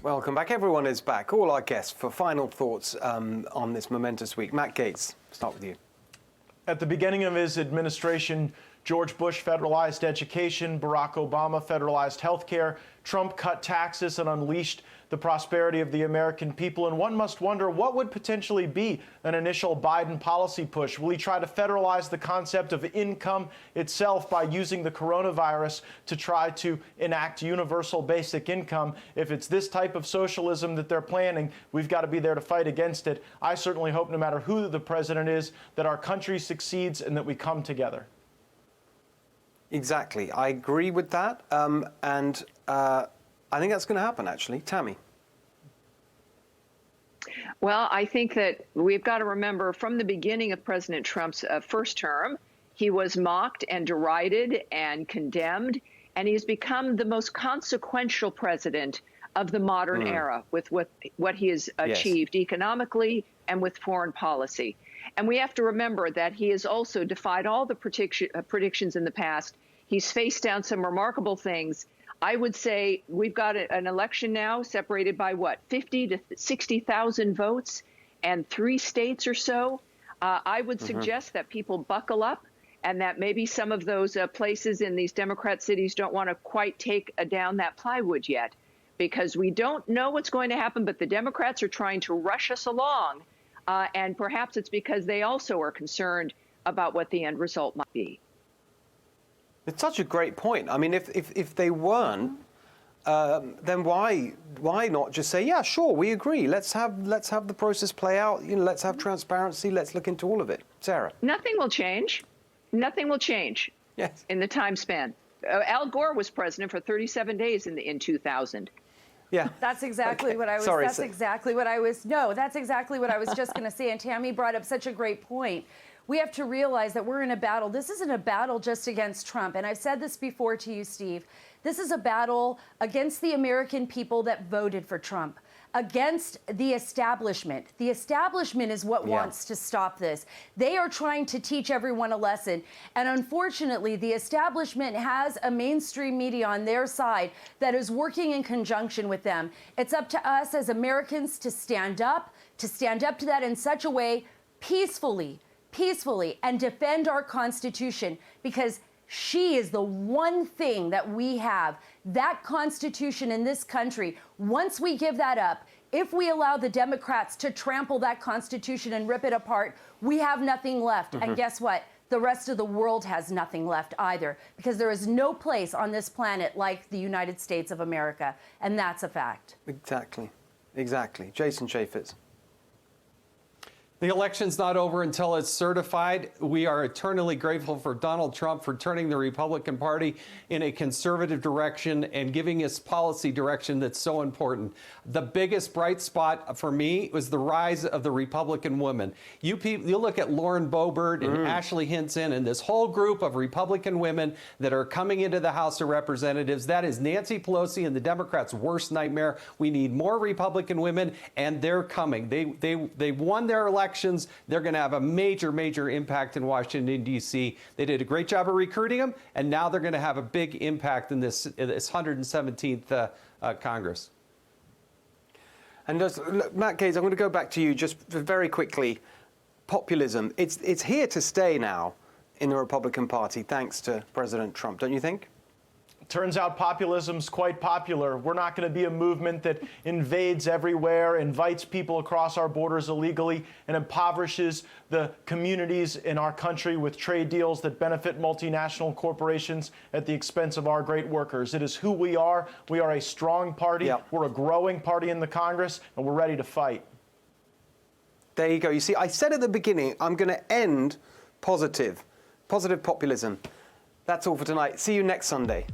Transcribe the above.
Welcome back. Everyone is back. All our guests for final thoughts on this momentous week. Matt Gaetz, start with you. At the beginning of his administration, George Bush federalized education, Barack Obama federalized health care, Trump cut taxes and unleashed the prosperity of the American people. And one must wonder what would potentially be an initial Biden policy push. Will he try to federalize the concept of income itself by using the coronavirus to try to enact universal basic income? If it's this type of socialism that they're planning, we've got to be there to fight against it. I certainly hope, no matter who the president is, that our country succeeds and that we come together. Exactly. I agree with that. I think that's going to happen, actually. Tammy. Well, I think that we've got to remember from the beginning of President Trump's first term, he was mocked and derided and condemned, and he's become the most consequential president of the modern era with what he has achieved economically and with foreign policy. And we have to remember that he has also defied all the predictions in the past. He's faced down some remarkable things. I would say we've got an election now separated by, what, 50 to 60,000 votes and 3 states or so. I would suggest that people buckle up and that maybe some of those places in these Democrat cities don't want to quite take down that plywood yet, because we don't know what's going to happen, but the Democrats are trying to rush us along. And perhaps it's because they also are concerned about what the end result might be. It's such a great point. I mean, if they weren't, then why not just say, yeah, sure, we agree. Let's have the process play out. You know, let's have transparency. Let's look into all of it. Sara. Nothing will change. Nothing will change. Yes. In the time span. Al Gore was president for 37 days in 2000. Yeah. That's exactly what I was. Sorry, that's exactly what I was. No, that's exactly what I was just going to say. And Tammy brought up such a great point. We have to realize that we're in a battle. This isn't a battle just against Trump. And I've said this before to you, Steve. This is a battle against the American people that voted for Trump, against the establishment. The establishment is what wants to stop this. They are trying to teach everyone a lesson. And unfortunately, the establishment has a mainstream media on their side that is working in conjunction with them. It's up to us as Americans to stand up to that in such a way, peacefully, and defend our Constitution, because she is the one thing that we have. That Constitution in this country, once we give that up, if we allow the Democrats to trample that Constitution and rip it apart, we have nothing left. And guess what? The rest of the world has nothing left either, because there is no place on this planet like the United States of America. And that's a fact. Exactly. Jason Chaffetz. The election's not over until it's certified. We are eternally grateful for Donald Trump for turning the Republican Party in a conservative direction and giving us policy direction that's so important. The biggest bright spot for me was the rise of the Republican women. You look at Lauren Boebert and Ashley Hinton and this whole group of Republican women that are coming into the House of Representatives. That is Nancy Pelosi and the Democrats' worst nightmare. We need more Republican women, and they're coming. They won their election. They're going to have a major impact in Washington, D.C. They did a great job of recruiting them, and now they're going to have a big impact in this 117th Congress. And look, Matt Gaetz, I'm going to go back to you just very quickly. Populism, it's here to stay now in the Republican Party, thanks to President Trump, don't you think? Turns out populism's quite popular. We're not going to be a movement that invades everywhere, invites people across our borders illegally, and impoverishes the communities in our country with trade deals that benefit multinational corporations at the expense of our great workers. It is who we are. We are a strong party. We're a growing party in the Congress, and we're ready to fight. There you go. You see, I said at the beginning, I'm going to end positive populism. That's all for tonight. See you next Sunday.